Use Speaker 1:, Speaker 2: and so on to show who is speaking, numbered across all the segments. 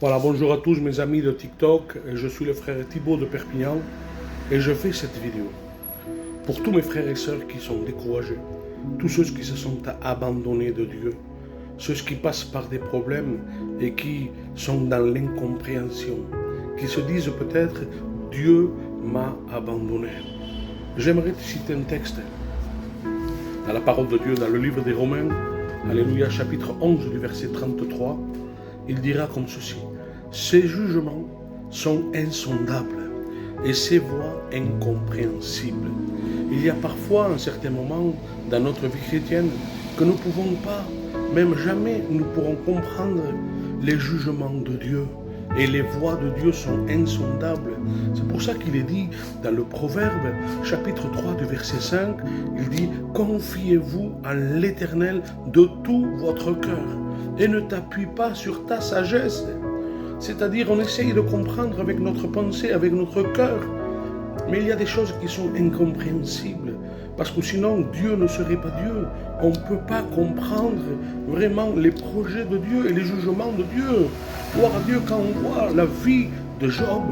Speaker 1: Voilà, bonjour à tous mes amis de TikTok, je suis le frère Thibaut de Perpignan et je fais cette vidéo pour tous mes frères et sœurs qui sont découragés, tous ceux qui se sont abandonnés de Dieu, ceux qui passent par des problèmes et qui sont dans l'incompréhension, qui se disent peut-être « Dieu m'a abandonné ». J'aimerais te citer un texte dans la parole de Dieu, dans le livre des Romains, Alléluia, chapitre 11 du verset 33, il dira comme ceci: ces jugements sont insondables et ces voies incompréhensibles. Il y a parfois un certain moment dans notre vie chrétienne que nous ne pouvons pas, même jamais nous pourrons comprendre les jugements de Dieu. Et les voies de Dieu sont insondables. C'est pour ça qu'il est dit dans le Proverbe, chapitre 3 du verset 5, il dit « Confiez-vous à l'Éternel de tout votre cœur et ne t'appuie pas sur ta sagesse. » C'est-à-dire, on essaye de comprendre avec notre pensée, avec notre cœur. Mais il y a des choses qui sont incompréhensibles. Parce que sinon, Dieu ne serait pas Dieu. On ne peut pas comprendre vraiment les projets de Dieu et les jugements de Dieu. Gloire à Dieu, quand on voit la vie de Job.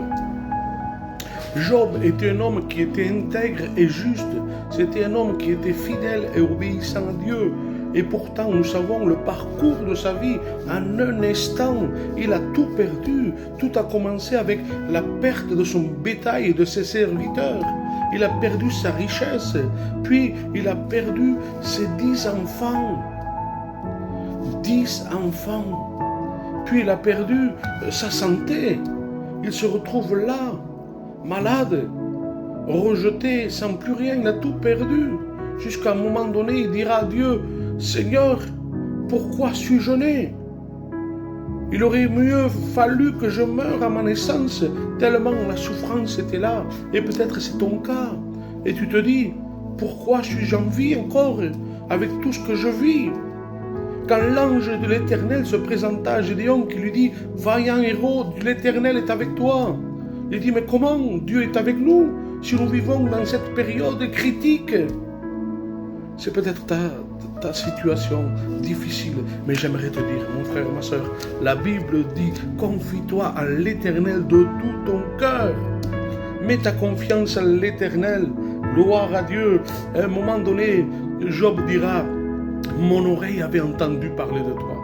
Speaker 1: Job était un homme qui était intègre et juste. C'était un homme qui était fidèle et obéissant à Dieu. Et pourtant, nous savons le parcours de sa vie. En un instant, il a tout perdu. Tout a commencé avec la perte de son bétail et de ses serviteurs. Il a perdu sa richesse. Puis, il a perdu ses 10 enfants. 10 enfants. Puis, il a perdu sa santé. Il se retrouve là, malade, rejeté, sans plus rien. Il a tout perdu. Jusqu'à un moment donné, il dira à Dieu: Seigneur, pourquoi suis-je né? Il aurait mieux fallu que je meure à ma naissance, tellement la souffrance était là. Et peut-être c'est ton cas. Et tu te dis, pourquoi suis-je en vie encore, avec tout ce que je vis? Quand l'ange de l'Éternel se présenta à Gédéon, qui lui dit, vaillant héros, l'Éternel est avec toi. Il dit, mais comment Dieu est avec nous, si nous vivons dans cette période critique? C'est peut-être ta situation difficile, mais j'aimerais te dire, mon frère, ma soeur, la Bible dit, confie-toi à l'Éternel de tout ton cœur. Mets ta confiance à l'Éternel. Gloire à Dieu. À un moment donné, Job dira, mon oreille avait entendu parler de toi.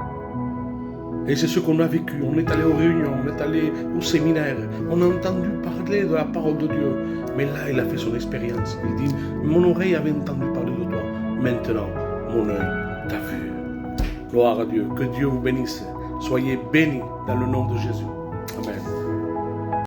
Speaker 1: Et c'est ce qu'on a vécu. On est allé aux réunions, on est allé au séminaire, on a entendu parler de la parole de Dieu. Mais là, il a fait son expérience. Il dit, mon oreille avait entendu parler de toi. Maintenant, mon œil t'a vu. Gloire à Dieu. Que Dieu vous bénisse. Soyez bénis dans le nom de Jésus. Amen.